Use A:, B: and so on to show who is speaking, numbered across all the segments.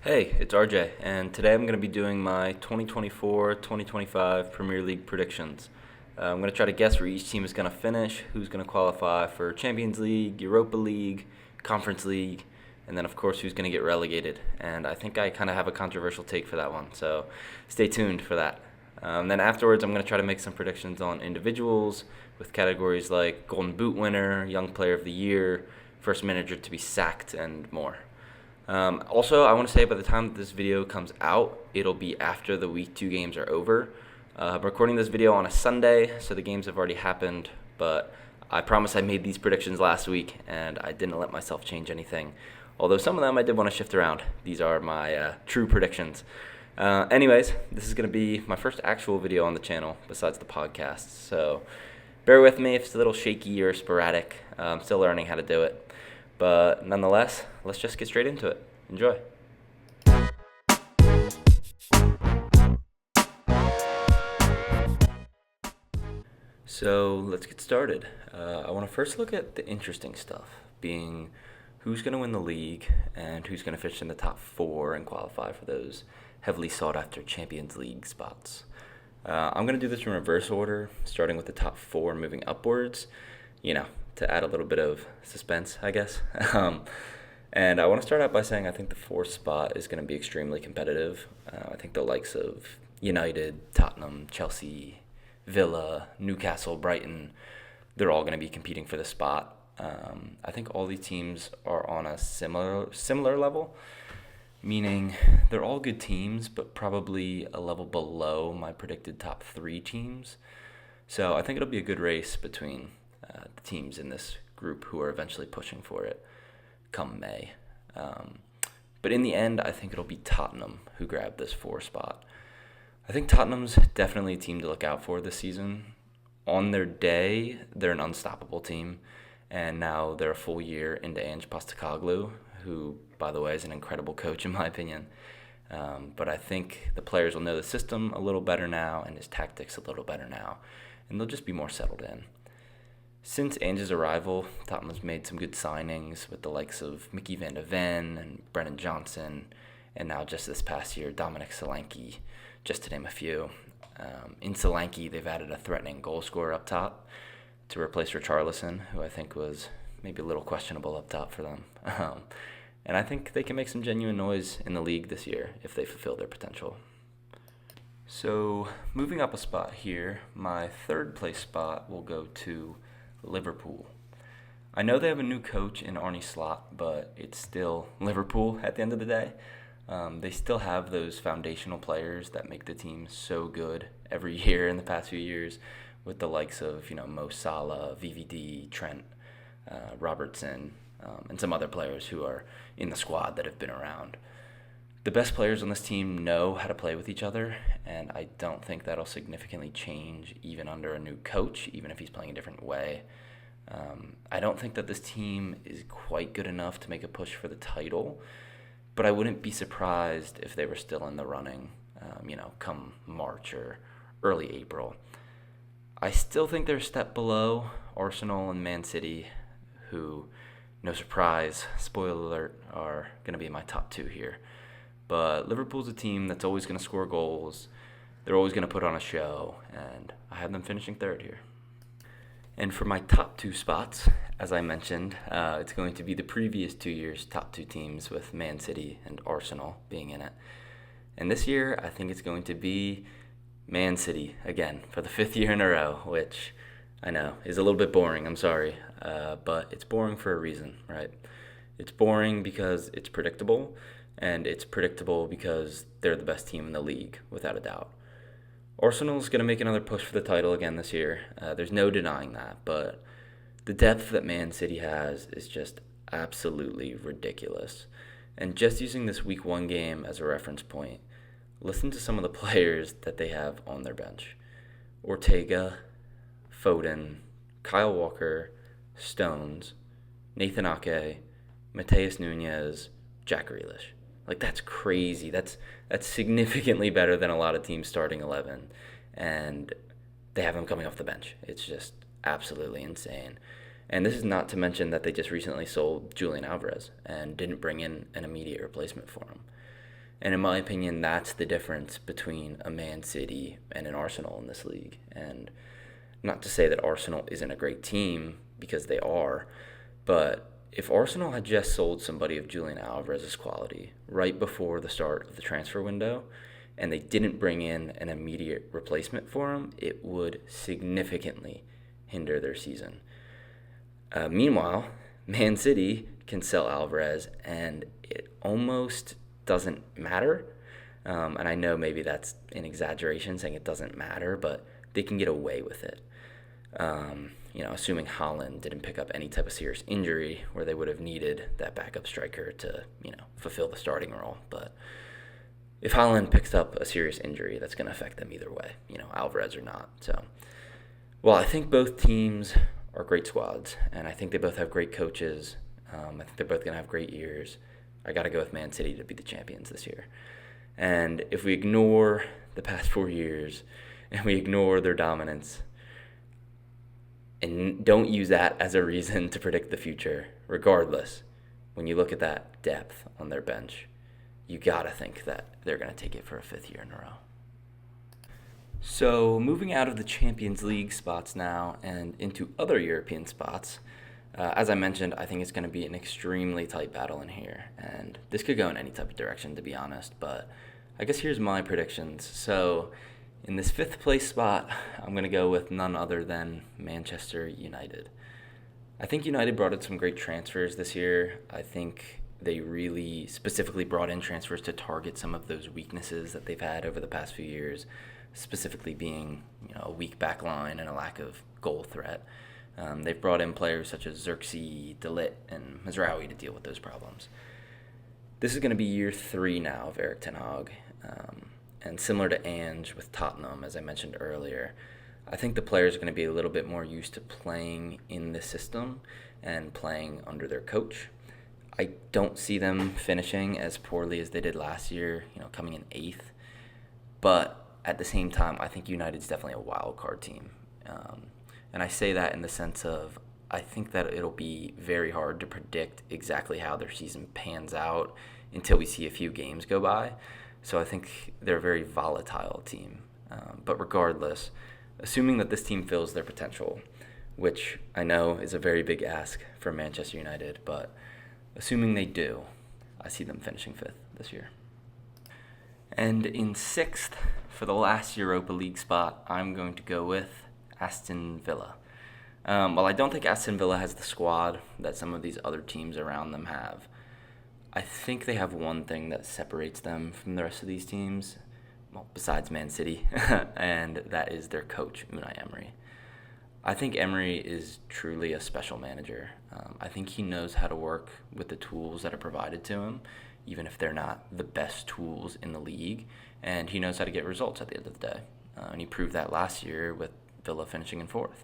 A: Hey, it's RJ, and today I'm going to be doing my 2024-2025 Premier League predictions. I'm going to try to guess where each team is going to finish, who's going to qualify for Champions League, Europa League, Conference League, and then of course who's going to get relegated. And I think I kind of have a controversial take for that one, so stay tuned for that. Then afterwards, I'm going to try to make some predictions on individuals with categories like Golden Boot winner, Young Player of the Year, First Manager to be sacked, and more. Also, I want to say by the time that this video comes out, it'll be after the Week 2 games are over. I'm recording this video on a Sunday, so the games have already happened, but I promise I made these predictions last week, and I didn't let myself change anything. Although some of them I did want to shift around. These are my true predictions. Anyways, this is going to be my first actual video on the channel besides the podcast, so bear with me if it's a little shaky or sporadic. I'm still learning how to do it. But nonetheless, let's just get straight into it. Enjoy. So let's get started. I want to first look at the interesting stuff, being who's going to win the league and who's going to finish in the top 4 and qualify for those heavily sought-after Champions League spots. I'm going to do this in reverse order, starting with the top 4 and moving upwards, to add a little bit of suspense, I guess. And I want to start out by saying I think the 4th spot is going to be extremely competitive. I think the likes of United, Tottenham, Chelsea, Villa, Newcastle, Brighton, they're all going to be competing for the spot. I think all these teams are on a similar level, meaning they're all good teams, but probably a level below my predicted top 3 teams. So I think it'll be a good race between the teams in this group who are eventually pushing for it come May. But in the end, I think it'll be Tottenham who grab this 4 spot. I think Tottenham's definitely a team to look out for this season. On their day, they're an unstoppable team, and now they're a full year into Ange Postecoglou, who, by the way, is an incredible coach in my opinion. But I think the players will know the system a little better now and his tactics a little better now, and they'll just be more settled in. Since Ange's arrival, Tottenham's made some good signings with the likes of Mickey van de Ven and Brennan Johnson, and now just this past year, Dominic Solanke, just to name a few. In Solanke, they've added a threatening goal scorer up top to replace Richarlison, who I think was maybe a little questionable up top for them. And I think they can make some genuine noise in the league this year if they fulfill their potential. So, moving up a spot here, my 3rd place spot will go to Liverpool. I know they have a new coach in Arne Slot, but it's still Liverpool at the end of the day. They still have those foundational players that make the team so good every year in the past few years, with the likes of Mo Salah, VVD, Trent, Robertson, and some other players who are in the squad that have been around. The best players on this team know how to play with each other, and I don't think that'll significantly change even under a new coach, even if he's playing a different way. I don't think that this team is quite good enough to make a push for the title, but I wouldn't be surprised if they were still in the running, come March or early April. I still think they're a step below Arsenal and Man City, who, no surprise, spoiler alert, are going to be my top 2 here. But Liverpool's a team that's always going to score goals. They're always going to put on a show, and I have them finishing 3rd here. And for my top 2 spots, as I mentioned, it's going to be the previous 2 years' top 2 teams with Man City and Arsenal being in it. And this year, I think it's going to be Man City again for the 5th year in a row, which I know is a little bit boring, I'm sorry, but it's boring for a reason, right? It's boring because it's predictable, and it's predictable because they're the best team in the league, without a doubt. Arsenal's going to make another push for the title again this year. There's no denying that, but the depth that Man City has is just absolutely ridiculous. And just using this Week 1 game as a reference point, listen to some of the players that they have on their bench. Ortega, Foden, Kyle Walker, Stones, Nathan Ake, Mateus Nunes, Jack Grealish. That's crazy. That's significantly better than a lot of teams starting 11, and they have him coming off the bench. It's just absolutely insane. And this is not to mention that they just recently sold Julian Alvarez and didn't bring in an immediate replacement for him. And in my opinion, that's the difference between a Man City and an Arsenal in this league. And not to say that Arsenal isn't a great team, because they are, but if Arsenal had just sold somebody of Julian Alvarez's quality right before the start of the transfer window, and they didn't bring in an immediate replacement for him, it would significantly hinder their season. Meanwhile, Man City can sell Alvarez, and it almost doesn't matter. And I know maybe that's an exaggeration saying it doesn't matter, but they can get away with it. Assuming Haaland didn't pick up any type of serious injury where they would have needed that backup striker to, fulfill the starting role. But if Haaland picks up a serious injury, that's going to affect them either way, Alvarez or not. So, well, I think both teams are great squads, and I think they both have great coaches. I think they're both going to have great years. I got to go with Man City to be the champions this year. And if we ignore the past 4 years and we ignore their dominance and don't use that as a reason to predict the future, regardless, when you look at that depth on their bench, you got to think that they're going to take it for a 5th year in a row. So moving out of the Champions League spots now and into other European spots, as I mentioned, I think it's going to be an extremely tight battle in here. And this could go in any type of direction, to be honest. But I guess here's my predictions. So in this 5th place spot, I'm going to go with none other than Manchester United. I think United brought in some great transfers this year. I think they really specifically brought in transfers to target some of those weaknesses that they've had over the past few years, specifically being a weak back line and a lack of goal threat. They've brought in players such as Xerxes, De Ligt, and Mazraoui to deal with those problems. This is going to be year 3 now of Erik ten Hag. And similar to Ange with Tottenham, as I mentioned earlier, I think the players are going to be a little bit more used to playing in this system and playing under their coach. I don't see them finishing as poorly as they did last year, coming in 8th. But at the same time, I think United's definitely a wild card team. And I say that in the sense of I think that it'll be very hard to predict exactly how their season pans out until we see a few games go by. So I think they're a very volatile team. But regardless, assuming that this team fills their potential, which I know is a very big ask for Manchester United, but assuming they do, I see them finishing 5th this year. And in 6th, for the last Europa League spot, I'm going to go with Aston Villa. While I don't think Aston Villa has the squad that some of these other teams around them have, I think they have one thing that separates them from the rest of these teams, well, besides Man City, and that is their coach, Unai Emery. I think Emery is truly a special manager. I think he knows how to work with the tools that are provided to him, even if they're not the best tools in the league, and he knows how to get results at the end of the day. And he proved that last year with Villa finishing in 4th.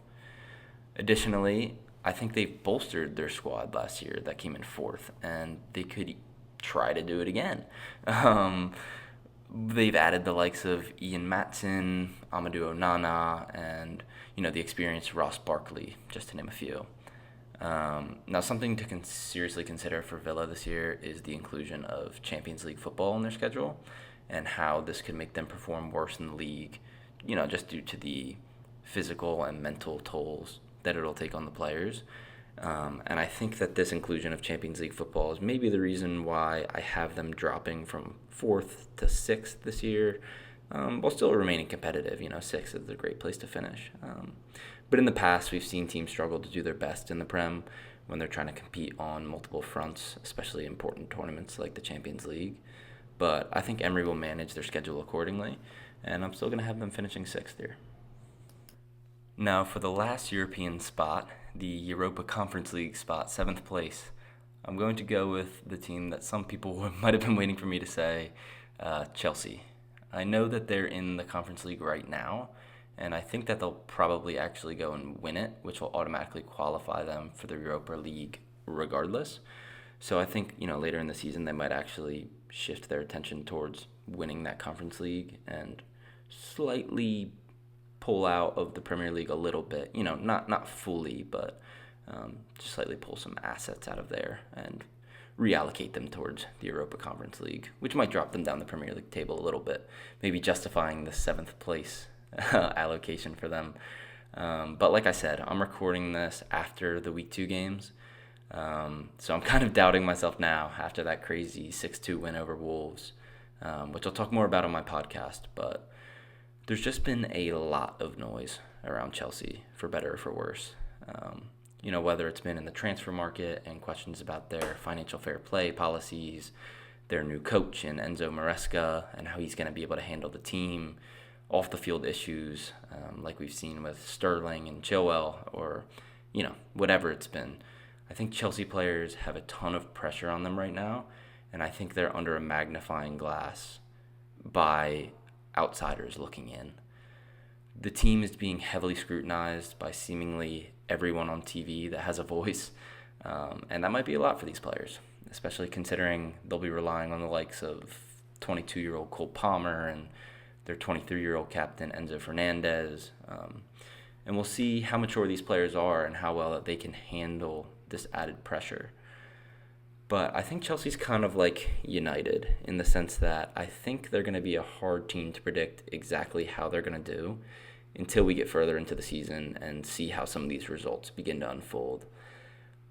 A: Additionally, I think they've bolstered their squad last year that came in 4th, and they could try to do it again. They've added the likes of Ian Matson, Amadou Onana, and the experienced Ross Barkley, just to name a few. Now, something to seriously consider for Villa this year is the inclusion of Champions League football in their schedule, and how this could make them perform worse in the league, just due to the physical and mental tolls that it'll take on the players. And I think that this inclusion of Champions League football is maybe the reason why I have them dropping from 4th to 6th this year, while still remaining competitive. 6th is a great place to finish. But in the past, we've seen teams struggle to do their best in the Prem when they're trying to compete on multiple fronts, especially important tournaments like the Champions League. But I think Emery will manage their schedule accordingly, and I'm still going to have them finishing 6th here. Now, for the last European spot, the Europa Conference League spot, 7th place, I'm going to go with the team that some people might have been waiting for me to say, Chelsea. I know that they're in the Conference League right now, and I think that they'll probably actually go and win it, which will automatically qualify them for the Europa League regardless. So I think, later in the season they might actually shift their attention towards winning that Conference League and slightly pull out of the Premier League a little bit, not fully, but just slightly pull some assets out of there and reallocate them towards the Europa Conference League, which might drop them down the Premier League table a little bit, maybe justifying the 7th place allocation for them. But like I said, I'm recording this after the Week 2 games, so I'm kind of doubting myself now after that crazy 6-2 win over Wolves, which I'll talk more about on my podcast. But there's just been a lot of noise around Chelsea, for better or for worse. Whether it's been in the transfer market and questions about their financial fair play policies, their new coach in Enzo Maresca and how he's going to be able to handle the team, off the field issues like we've seen with Sterling and Chilwell, or whatever it's been. I think Chelsea players have a ton of pressure on them right now, and I think they're under a magnifying glass by outsiders looking in. The team is being heavily scrutinized by seemingly everyone on TV that has a voice, and that might be a lot for these players, especially considering they'll be relying on the likes of 22-year-old Cole Palmer and their 23-year-old captain Enzo Fernandez, and we'll see how mature these players are and how well they can handle this added pressure. But I think Chelsea's kind of like United in the sense that I think they're going to be a hard team to predict exactly how they're going to do until we get further into the season and see how some of these results begin to unfold.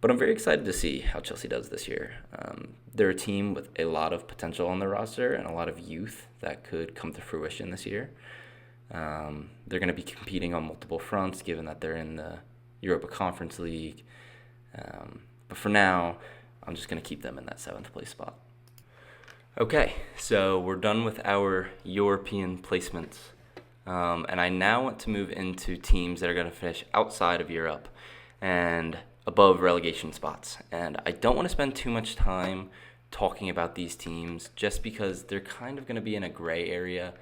A: But I'm very excited to see how Chelsea does this year. They're a team with a lot of potential on their roster and a lot of youth that could come to fruition this year. They're going to be competing on multiple fronts given that they're in the Europa Conference League. But for now, I'm just going to keep them in that 7th place spot. Okay, so we're done with our European placements. And I now want to move into teams that are going to finish outside of Europe and above relegation spots. And I don't want to spend too much time talking about these teams just because they're kind of going to be in a gray area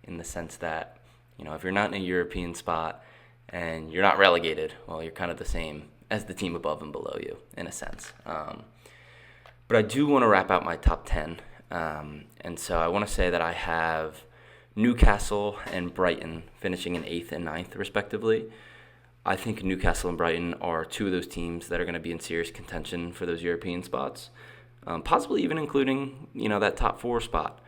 A: in the sense that, if you're not in a European spot and you're not relegated, well, you're kind of the same as the team above and below you in a sense. But I do want to wrap out my top 10. And so I want to say that I have Newcastle and Brighton finishing in 8th and 9th, respectively. I think Newcastle and Brighton are two of those teams that are going to be in serious contention for those European spots, possibly even including, that top 4 spot.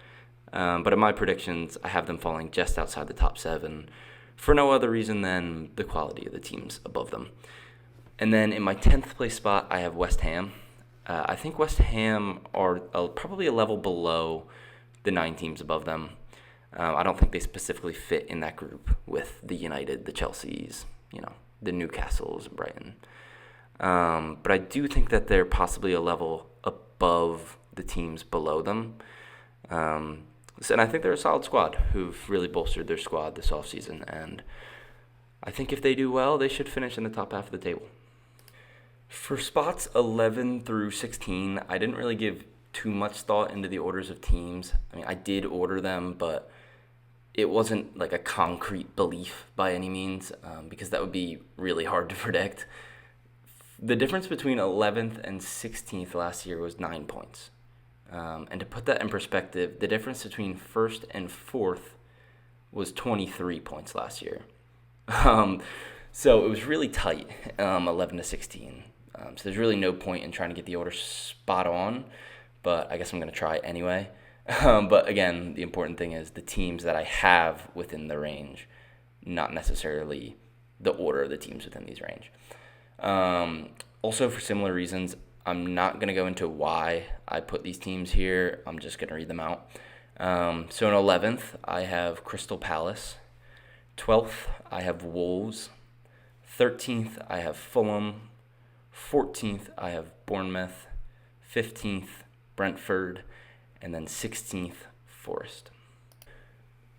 A: But in my predictions, I have them falling just outside the top 7 for no other reason than the quality of the teams above them. And then in my 10th place spot, I have West Ham. I think West Ham are probably a level below the 9 teams above them. I don't think they specifically fit in that group with the United, the Chelseas, the Newcastles, and Brighton. But I do think that they're possibly a level above the teams below them. And I think they're a solid squad who've really bolstered their squad this offseason. And I think if they do well, they should finish in the top half of the table. For spots 11 through 16, I didn't really give too much thought into the orders of teams. I mean, I did order them, but it wasn't like a concrete belief by any means, because that would be really hard to predict. The difference between 11th and 16th last year was 9 points. And to put that in perspective, the difference between 1st and 4th was 23 points last year. So it was really tight, 11 to 16. So there's really no point in trying to get the order spot on, but I guess I'm going to try anyway. But again, the important thing is the teams that I have within the range, not necessarily the order of the teams within these range. Also, for similar reasons, I'm not going to go into why I put these teams here. I'm just going to read them out. So in 11th, I have Crystal Palace. 12th, I have Wolves. 13th, I have Fulham. 14th, I have Bournemouth. 15th, Brentford. And then 16th, Forest.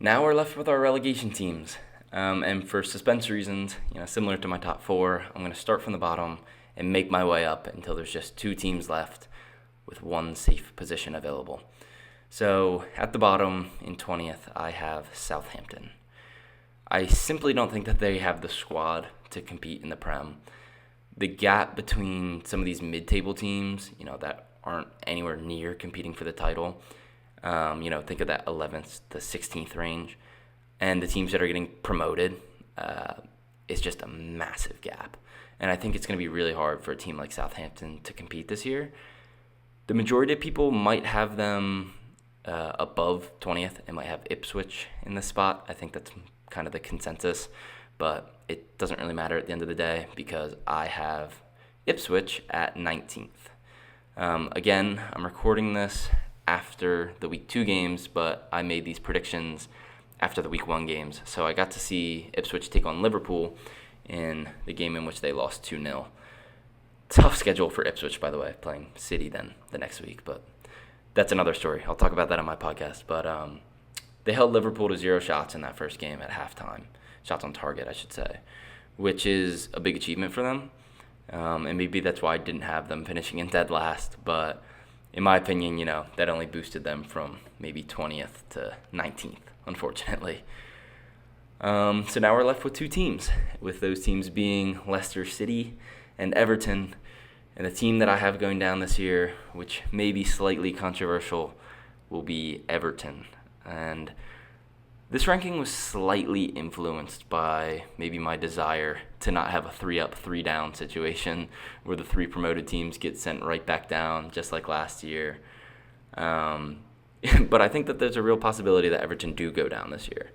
A: Now we're left with our relegation teams. And for suspense reasons, similar to my top 4, I'm going to start from the bottom and make my way up until there's just 2 teams left with 1 safe position available. So at the bottom, in 20th, I have Southampton. I simply don't think that they have the squad to compete in the Prem. The gap between some of these mid-table teams, that aren't anywhere near competing for the title, think of that 11th to 16th range, and the teams that are getting promoted, it's just a massive gap. and I think it's going to be really hard for a team like Southampton to compete this year. The majority of people might have them above 20th and might have Ipswich in this spot. I think that's kind of the consensus, but it doesn't really matter at the end of the day because I have Ipswich at 19th. Again, I'm recording this after the Week 2 games, but I made these predictions after the Week 1 games. So I got to see Ipswich take on Liverpool in the game in which they lost 2-0. Tough schedule for Ipswich, by the way, playing City then the next week, but that's another story. I'll talk about that on my podcast. But they held Liverpool to 0 shots in that first game at halftime. Shots on target, I should say, which is a big achievement for them. And maybe that's why I didn't have them finishing in dead last. But in my opinion, that only boosted them from maybe 20th to 19th, unfortunately. So now we're left with 2 teams, with those teams being Leicester City and Everton. And the team that I have going down this year, which may be slightly controversial, will be Everton. And this ranking was slightly influenced by maybe my desire to not have a 3-up, 3-down situation where the 3 promoted teams get sent right back down, just like last year. But I think that there's a real possibility that Everton do go down this year.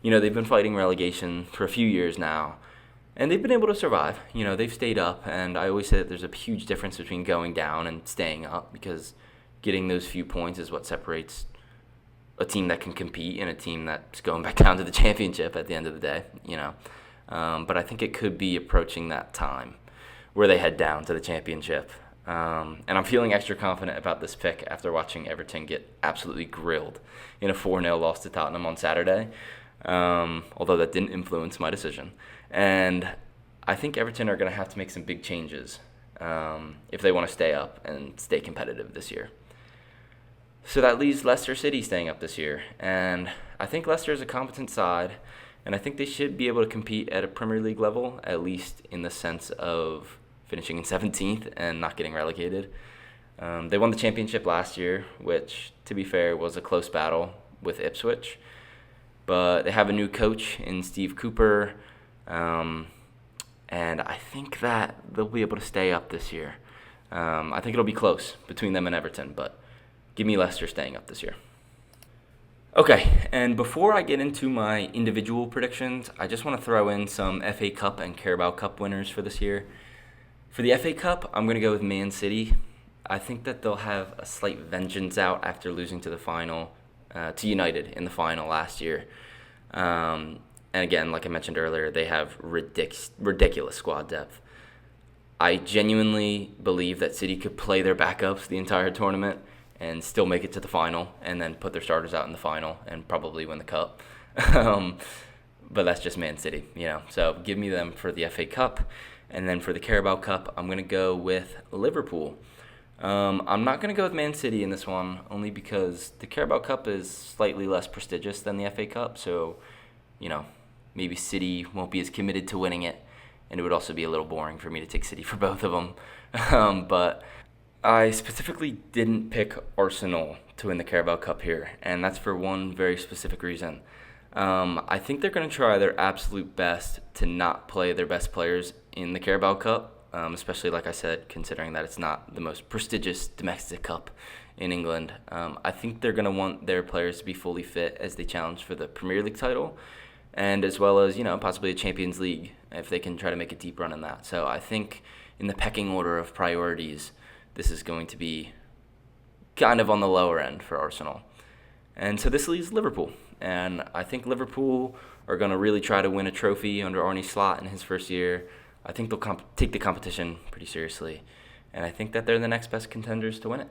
A: They've been fighting relegation for a few years now, and they've been able to survive. They've stayed up, and I always say that there's a huge difference between going down and staying up, because getting those few points is what separates a team that can compete and a team that's going back down to the championship at the end of the day, But I think it could be approaching that time where they head down to the championship. And I'm feeling extra confident about this pick after watching Everton get absolutely grilled in a 4-0 loss to Tottenham on Saturday, although that didn't influence my decision. And I think Everton are going to have to make some big changes if they want to stay up and stay competitive this year. So that leaves Leicester City staying up this year. And I think Leicester is a competent side, and I think they should be able to compete at a Premier League level, at least in the sense of finishing in 17th and not getting relegated. They won the championship last year, which, to be fair, was a close battle with Ipswich. But they have a new coach in Steve Cooper, and I think that they'll be able to stay up this year. I think it'll be close between them and Everton, but give me Leicester staying up this year. Okay, and before I get into my individual predictions, I just want to throw in some FA Cup and Carabao Cup winners for this year. For the FA Cup, I'm going to go with Man City. I think that they'll have a slight vengeance out after losing to the final, to United in the final last year. And again, like I mentioned earlier, they have ridiculous squad depth. I genuinely believe that City could play their backups the entire tournament and still make it to the final, and then put their starters out in the final and probably win the cup. But that's just Man City, So give me them for the FA Cup. And then for the Carabao Cup, I'm going to go with Liverpool. I'm not going to go with Man City in this one, only because the Carabao Cup is slightly less prestigious than the FA Cup. So, maybe City won't be as committed to winning it. And it would also be a little boring for me to take City for both of them. But I specifically didn't pick Arsenal to win the Carabao Cup here, and that's for one very specific reason. I think they're going to try their absolute best to not play their best players in the Carabao Cup, especially, like I said, considering that it's not the most prestigious domestic cup in England. I think they're going to want their players to be fully fit as they challenge for the Premier League title, and as well as, possibly a Champions League if they can try to make a deep run in that. So I think in the pecking order of priorities, this is going to be kind of on the lower end for Arsenal. And so this leaves Liverpool. And I think Liverpool are going to really try to win a trophy under Arne Slot in his first year. I think they'll take the competition pretty seriously. And I think that they're the next best contenders to win it.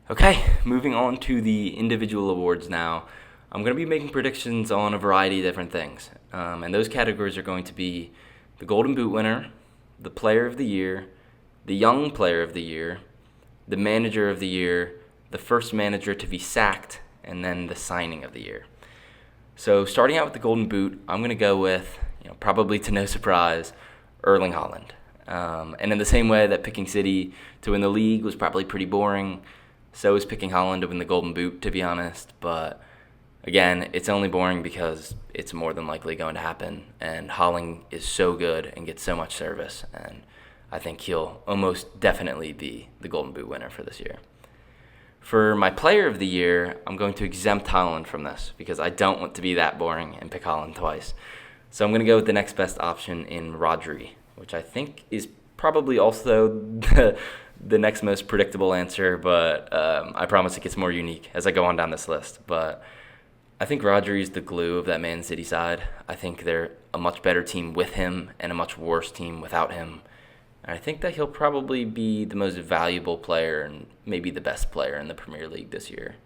A: Okay, moving on to the individual awards now. I'm going to be making predictions on a variety of different things. And those categories are going to be the Golden Boot winner, the Player of the Year, the Young Player of the Year, the Manager of the Year, the first manager to be sacked, and then the Signing of the Year. So starting out with the Golden Boot, I'm going to go with, probably to no surprise, Erling Haaland. And in the same way that picking City to win the league was probably pretty boring, so is picking Haaland to win the Golden Boot, to be honest. But Again, it's only boring because it's more than likely going to happen, and Holling is so good and gets so much service, and I think he'll almost definitely be the Golden Boot winner for this year. For my player of the year, I'm going to exempt Holland from this because I don't want to be that boring and pick Holland twice. So I'm going to go with the next best option in Rodri, which I think is probably also the next most predictable answer, but I promise it gets more unique as I go on down this list. But I think Rodri is the glue of that Man City side. I think they're a much better team with him and a much worse team without him. And I think that he'll probably be the most valuable player and maybe the best player in the Premier League this year.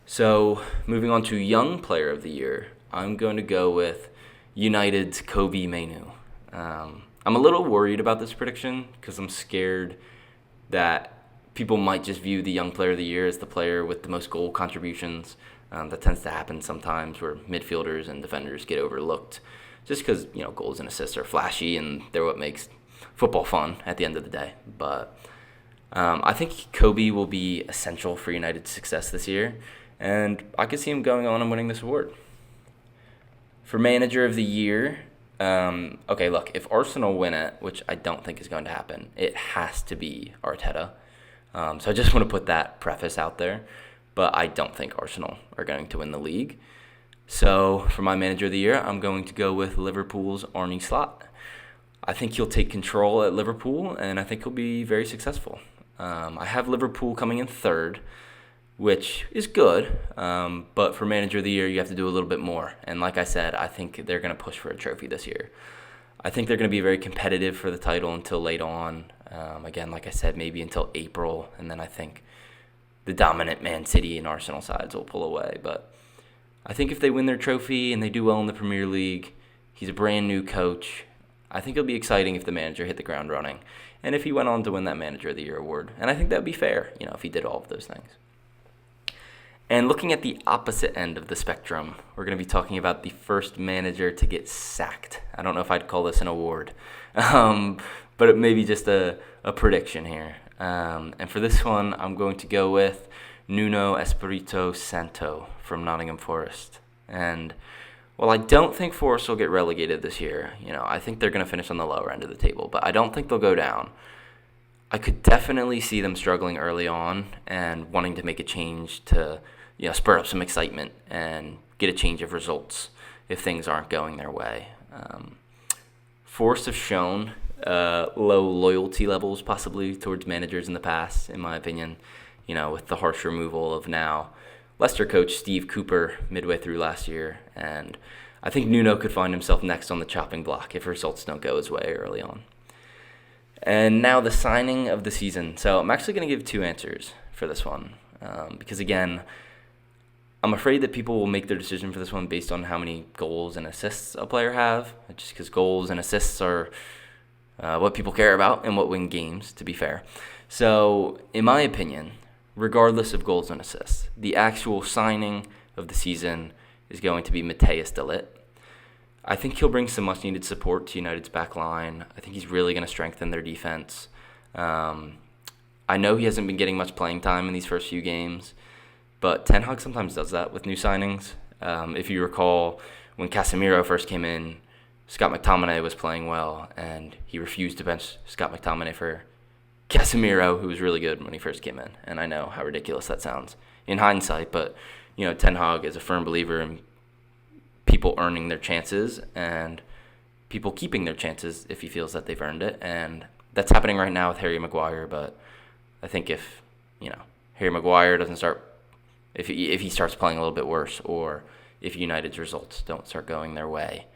A: So moving on to Young Player of the Year, I'm going to go with United's Kobe Mainoo. I'm a little worried about this prediction because I'm scared that people might just view the Young Player of the Year as the player with the most goal contributions. That tends to happen sometimes where midfielders and defenders get overlooked just because, goals and assists are flashy and they're what makes football fun at the end of the day. But I think Kobe will be essential for United's success this year, and I could see him going on and winning this award. For Manager of the Year, okay, look, if Arsenal win it, which I don't think is going to happen, it has to be Arteta. So I just want to put that preface out there, but I don't think Arsenal are going to win the league. So for my Manager of the Year, I'm going to go with Liverpool's Arne Slot. I think he'll take control at Liverpool, and I think he'll be very successful. I have Liverpool coming in third, which is good, but for Manager of the Year, you have to do a little bit more. And like I said, I think they're going to push for a trophy this year. I think they're going to be very competitive for the title until late on. Again, like I said, maybe until April, and then I think the dominant Man City and Arsenal sides will pull away. But I think if they win their trophy and they do well in the Premier League, he's a brand new coach. I think it'll be exciting if the manager hit the ground running and if he went on to win that Manager of the Year award. And I think that would be fair, if he did all of those things. And looking at the opposite end of the spectrum, we're going to be talking about the first manager to get sacked. I don't know if I'd call this an award, but it may be just a prediction here. And for this one, I'm going to go with Nuno Espirito Santo from Nottingham Forest. And while I don't think Forest will get relegated this year, I think they're going to finish on the lower end of the table, but I don't think they'll go down. I could definitely see them struggling early on and wanting to make a change to, spur up some excitement and get a change of results if things aren't going their way. Forest have shown low loyalty levels possibly towards managers in the past, in my opinion, with the harsh removal of now Leicester coach Steve Cooper midway through last year, and I think Nuno could find himself next on the chopping block if results don't go his way early on. And now the signing of the season. So I'm actually going to give two answers for this one because, again, I'm afraid that people will make their decision for this one based on how many goals and assists a player have, just because goals and assists are what people care about and what win games, to be fair. So, in my opinion, regardless of goals and assists, the actual signing of the season is going to be Matthias de Ligt. I think he'll bring some much-needed support to United's back line. I think he's really going to strengthen their defense. I know he hasn't been getting much playing time in these first few games, but Ten Hag sometimes does that with new signings. If you recall, when Casemiro first came in, Scott McTominay was playing well, and he refused to bench Scott McTominay for Casemiro, who was really good when he first came in. And I know how ridiculous that sounds in hindsight, but Ten Hag is a firm believer in people earning their chances and people keeping their chances if he feels that they've earned it. And that's happening right now with Harry Maguire, but I think if, Harry Maguire doesn't start, if he starts playing a little bit worse, or if United's results don't start going their way,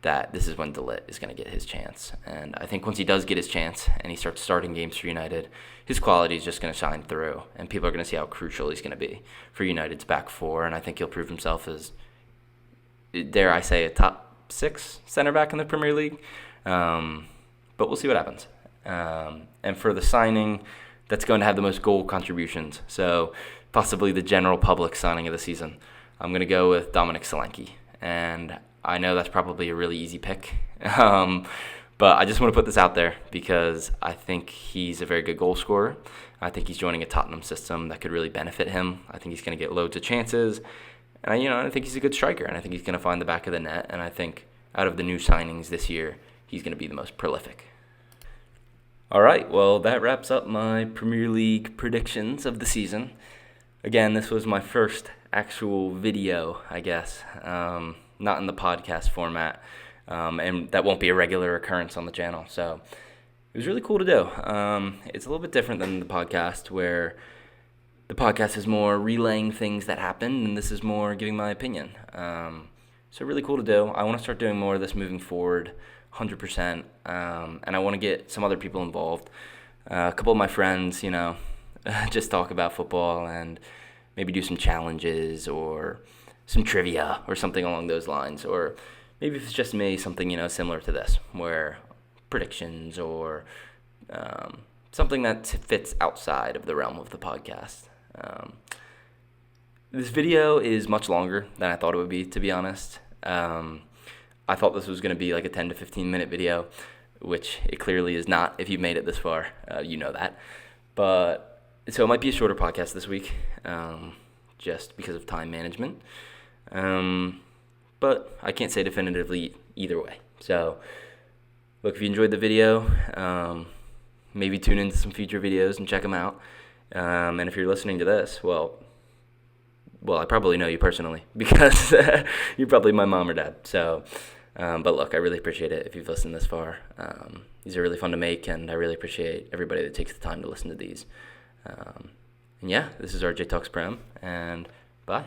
A: that this is when de Ligt is going to get his chance. And I think once he does get his chance and he starts starting games for United, his quality is just going to shine through, and people are going to see how crucial he's going to be for United's back four. And I think he'll prove himself as, dare I say, a top 6 center back in the Premier League. But we'll see what happens. And for the signing that's going to have the most goal contributions, so possibly the general public signing of the season, I'm going to go with Dominic Solanke. And I know that's probably a really easy pick, but I just want to put this out there because I think he's a very good goal scorer. I think he's joining a Tottenham system that could really benefit him. I think he's going to get loads of chances, And I think he's a good striker, and I think he's going to find the back of the net, and I think out of the new signings this year, he's going to be the most prolific. All right, well, that wraps up my Premier League predictions of the season. Again, this was my first actual video, I guess, not in the podcast format, and that won't be a regular occurrence on the channel. So it was really cool to do. It's a little bit different than the podcast, where the podcast is more relaying things that happened, and this is more giving my opinion. So really cool to do. I want to start doing more of this moving forward, 100%, and I want to get some other people involved. A couple of my friends, just talk about football and maybe do some challenges or some trivia or something along those lines. Or maybe if it's just me, something, similar to this, where predictions or something that fits outside of the realm of the podcast. This video is much longer than I thought it would be, to be honest. I thought this was going to be like a 10 to 15 minute video, which it clearly is not. If you've made it this far, you know that. But so it might be a shorter podcast this week, just because of time management. But I can't say definitively either way. So look, if you enjoyed the video, maybe tune into some future videos and check them out. And if you're listening to this, well, I probably know you personally, because you're probably my mom or dad. So, but look, I really appreciate it if you've listened this far. These are really fun to make, and I really appreciate everybody that takes the time to listen to these. And yeah, this is RJ Talks Prem, and bye.